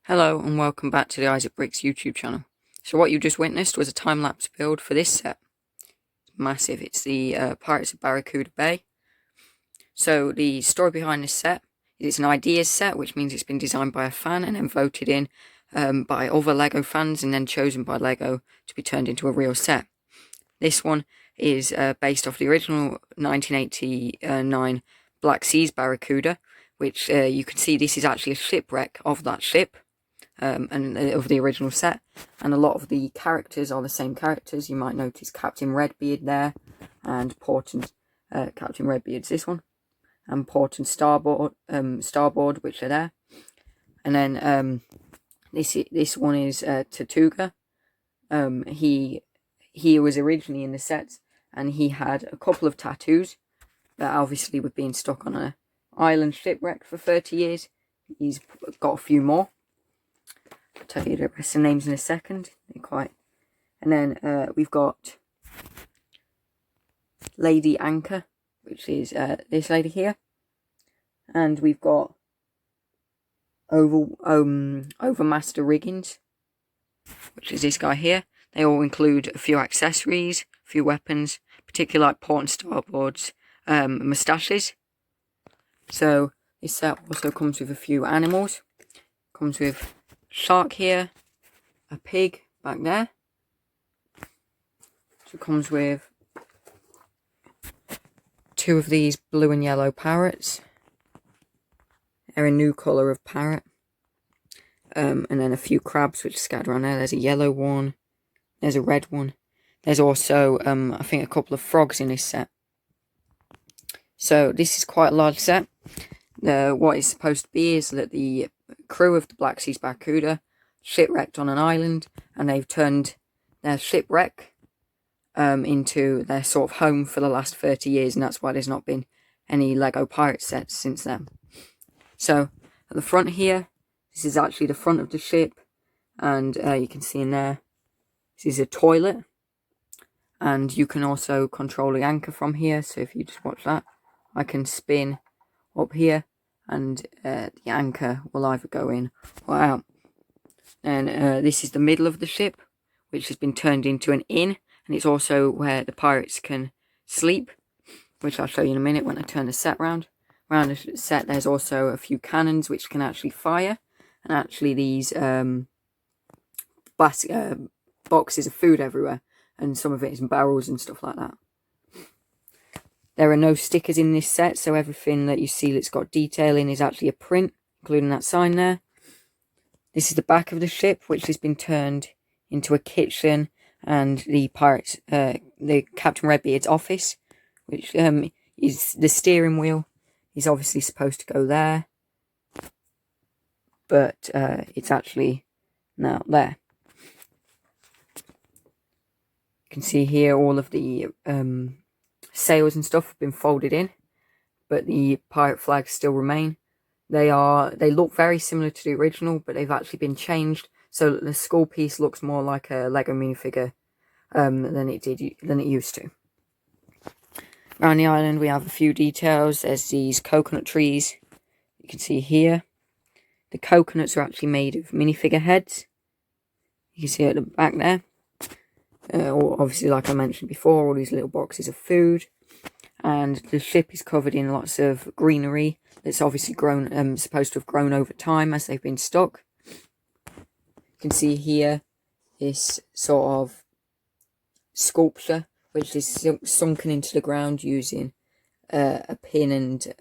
Hello and welcome back to the Isaac Bricks YouTube channel. So what you just witnessed was a time-lapse build for this set. It's massive. It's the Pirates of Barracuda Bay. So the story behind this set is it's an ideas set, which means it's been designed by a fan and then voted in by other LEGO fans and then chosen by LEGO to be turned into a real set. This one is based off the original 1989 Black Seas Barracuda, which you can see this is actually a shipwreck of that ship. And of the original set, and a lot of the characters are the same characters. You might notice Captain Redbeard there, and Port and Captain Redbeard's this one, and Port and Starboard, which are there. And then this one is Tortuga. He was originally in the sets, and he had a couple of tattoos, but obviously with being stuck on an island shipwreck for 30 years, he's got a few more. I'll tell you the rest of the names in a second. And then we've got Lady Anchor. which is this lady here. And we've got Overmaster Riggins, which is this guy here. They all include a few accessories, a few weapons, particularly like port and starboards, moustaches. So this set also comes with a few animals. Comes with a shark here, a pig back there. So it comes with 2 of these blue and yellow parrots. They're a new colour of parrot. And then a few crabs which are scattered around there. There's a yellow one. There's a red one. There's also, I think, a couple of frogs in this set. So this is quite a large set. What it's supposed to be is that the crew of the Black Sea's Barracuda shipwrecked on an island, and they've turned their shipwreck into their sort of home for the last 30 years, and that's why there's not been any Lego pirate sets since then. So at the front here, this is actually the front of the ship, and you can see in there, this is a toilet, and you can also control the anchor from here. So if you just watch that, I can spin up here, and the anchor will either go in or out. And this is the middle of the ship, which has been turned into an inn, and it's also where the pirates can sleep, which I'll show you in a minute when I turn the set round. Around the set, there's also a few cannons which can actually fire, and actually these boxes of food everywhere, and some of it is in barrels and stuff like that. There are no stickers in this set, so everything that you see that's got detailing is actually a print, including that sign there. This is the back of the ship, which has been turned into a kitchen, and the pirates, the Captain Redbeard's office, which is the steering wheel. Is obviously supposed to go there, but it's actually now there. You can see here all of the sails and stuff have been folded in, but the pirate flags still remain. They look very similar to the original, but they've actually been changed so that the skull piece looks more like a Lego minifigure than it used to. Around the island we have a few details. There's these coconut trees you can see here. The coconuts are actually made of minifigure heads. You can see at the back there. Obviously, like I mentioned before, all these little boxes of food. And the ship is covered in lots of greenery that's obviously grown, supposed to have grown over time as they've been stuck. You can see here this sort of sculpture which is sunken into the ground using a pin and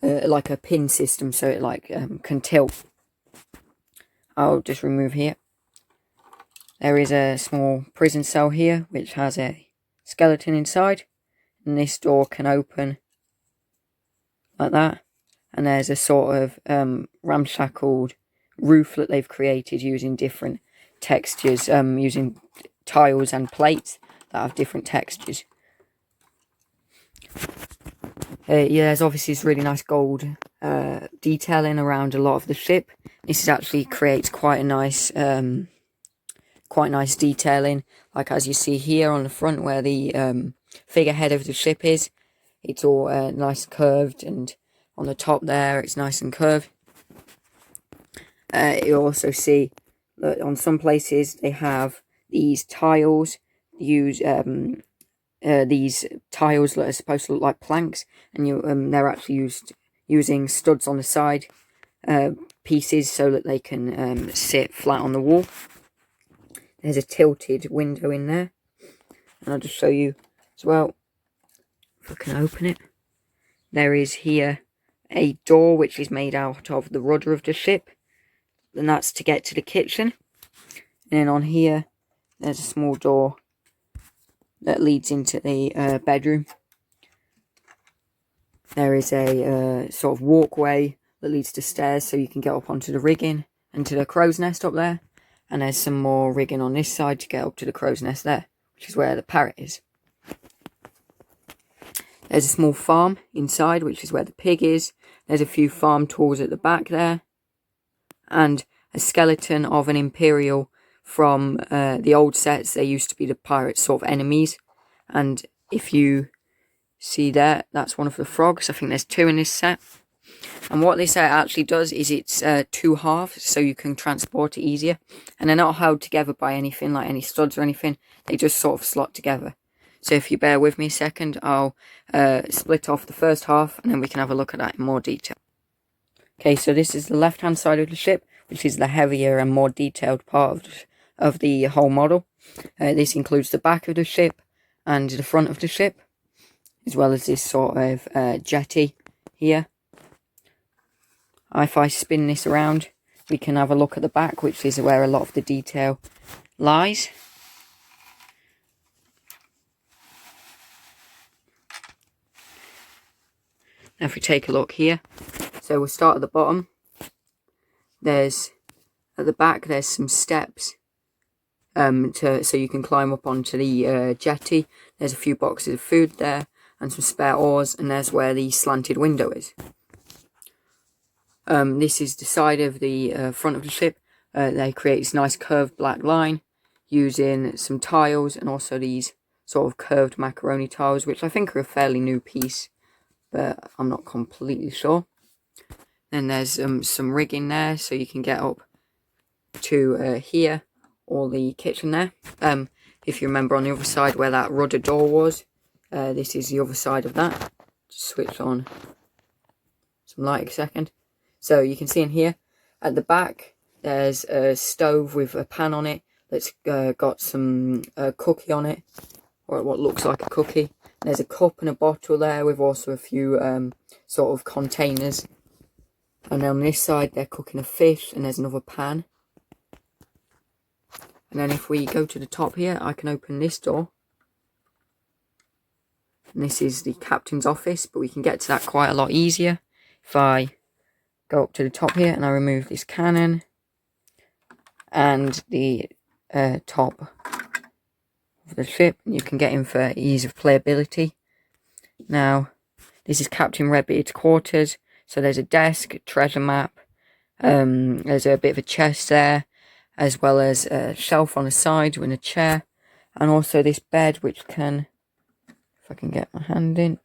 like a pin system, so it like can tilt. I'll just remove here. There is a small prison cell here which has a skeleton inside, and this door can open like that, and there's a sort of ramshackled roof that they've created using different textures, using tiles and plates that have different textures. Yeah, there's obviously this really nice gold detailing around a lot of the ship. This actually creates quite nice detailing, like as you see here on the front where the figurehead of the ship is. It's all nice and curved, and on the top there it's nice and curved. You also see that on some places they have these tiles, these tiles that are supposed to look like planks, and they're actually using studs on the side pieces so that they can sit flat on the wall. There's a tilted window in there, and I'll just show you as well if I can open it. There is here a door which is made out of the rudder of the ship, and that's to get to the kitchen. And then on here there's a small door that leads into the bedroom. There is a sort of walkway that leads to stairs so you can get up onto the rigging and to the crow's nest up there. And there's some more rigging on this side to get up to the crow's nest there, which is where the parrot is. There's a small farm inside, which is where the pig is. There's a few farm tools at the back there. And a skeleton of an Imperial from the old sets. They used to be the pirates' sort of enemies. And if you See there, that's one of the frogs. I think there's 2 in this set. And what this set actually does is it's 2 halves, so you can transport it easier. And they're not held together by anything, like any studs or anything. They just sort of slot together. So if you bear with me a second, I'll split off the first half, and then we can have a look at that in more detail. Okay, so this is the left-hand side of the ship, which is the heavier and more detailed part of the whole model. This includes the back of the ship and the front of the ship, as well as this sort of jetty here. If I spin this around, we can have a look at the back, which is where a lot of the detail lies. Now if we take a look here, so we'll start at the bottom. At the back there's some steps so you can climb up onto the jetty. There's a few boxes of food there and some spare oars, and there's where the slanted window is. This is the side of the front of the ship. They create this nice curved black line using some tiles and also these sort of curved macaroni tiles, which I think are a fairly new piece, but I'm not completely sure. Then there's some rigging there, so you can get up to here, or the kitchen there. If you remember on the other side where that rudder door was, this is the other side of that. Just switch on some light a second. So you can see in here, at the back, there's a stove with a pan on it that's got some cookie on it, or what looks like a cookie. There's a cup and a bottle there with also a few sort of containers. And on this side, they're cooking a fish, and there's another pan. And then if we go to the top here, I can open this door. And this is the captain's office, but we can get to that quite a lot easier if I go up to the top here and I remove this cannon and the top of the ship, and you can get in for ease of playability. Now, this is Captain Redbeard's quarters. So there's a desk, a treasure map, there's a bit of a chest there, as well as a shelf on the side with a chair, and also this bed which can, if I can get my hand in,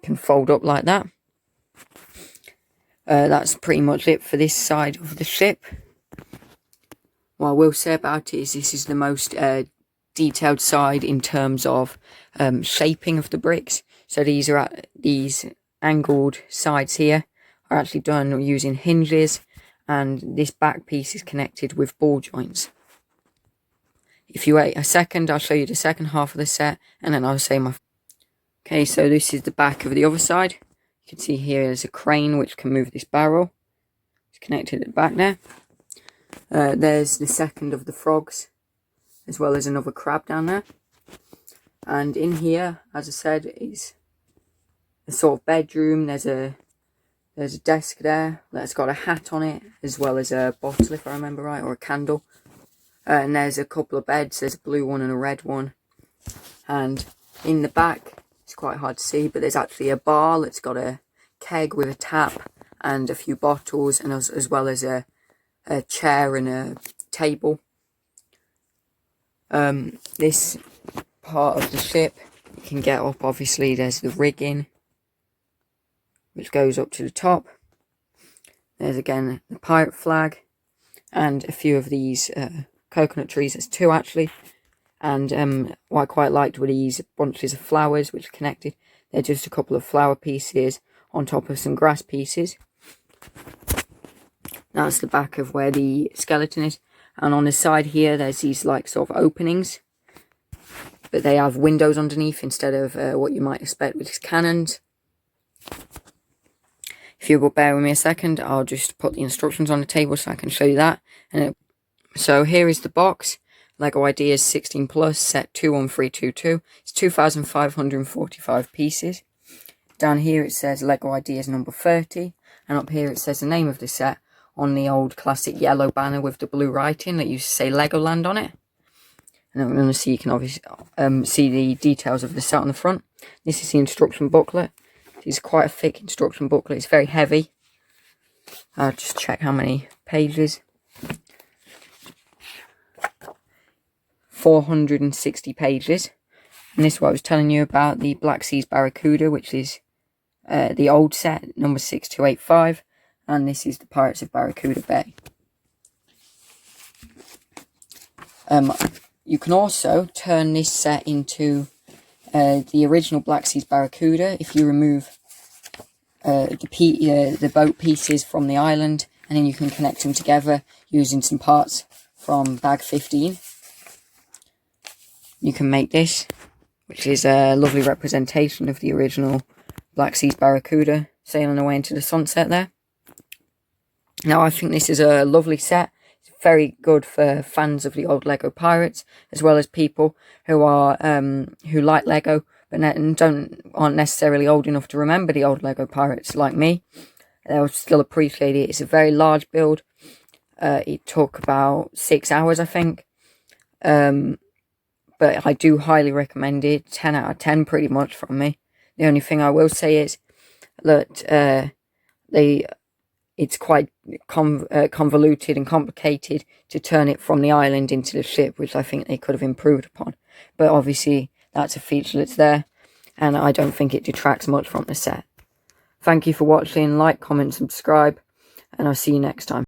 can fold up like that. That's pretty much it for this side of the ship. What I will say about it is this is the most detailed side in terms of shaping of the bricks. So these angled sides here are actually done using hinges, and this back piece is connected with ball joints. If you wait a second, I'll show you the second half of the set, and then I'll say my... Okay, so this is the back of the other side. You can see here there's a crane which can move this barrel. It's connected at the back there. There's the second of the frogs, as well as another crab down there. And in here, as I said, is a sort of bedroom. There's a desk there that's got a hat on it, as well as a bottle, if I remember right, or a candle. And there's a couple of beds. There's a blue one and a red one. And in the back, it's quite hard to see, but there's actually a bar that's got a keg with a tap and a few bottles, and as well as a chair and a table. This part of the ship, you can get up, obviously, there's the rigging, which goes up to the top. There's again the pirate flag, and a few of these coconut trees. There's 2 actually. And what I quite liked were these bunches of flowers which are connected. They're just a couple of flower pieces on top of some grass pieces. That's the back of where the skeleton is. And on the side here, there's these like sort of openings, but they have windows underneath instead of what you might expect, which is cannons. If you will bear with me a second, I'll just put the instructions on the table so I can show you that. So here is the box. LEGO Ideas 16 Plus, set 21322. It's 2,545 pieces. Down here it says LEGO Ideas number 30. And up here it says the name of the set on the old classic yellow banner with the blue writing that used to say Legoland on it. And then we're going to see, you can obviously see the details of the set on the front. This is the instruction booklet. It's quite a thick instruction booklet. It's very heavy. I'll just check how many pages. 460 pages. And this is what I was telling you about, the Black Seas Barracuda, which is the old set, number 6285. And this is the Pirates of Barracuda Bay. You can also turn this set into the original Black Seas Barracuda if you remove the boat pieces from the island, and then you can connect them together using some parts from bag 15. You can make this, which is a lovely representation of the original Black Seas Barracuda sailing away into the sunset there. Now, I think this is a lovely set. It's very good for fans of the old Lego pirates, as well as people who are who like Lego but aren't necessarily old enough to remember the old Lego pirates like me. They'll still appreciate it. It's a very large build. It took about 6 hours, I think. But I do highly recommend it. 10 out of 10 pretty much from me. The only thing I will say is that it's quite convoluted and complicated to turn it from the island into the ship, which I think they could have improved upon. But obviously, that's a feature that's there, and I don't think it detracts much from the set. Thank you for watching. Like, comment, subscribe, and I'll see you next time.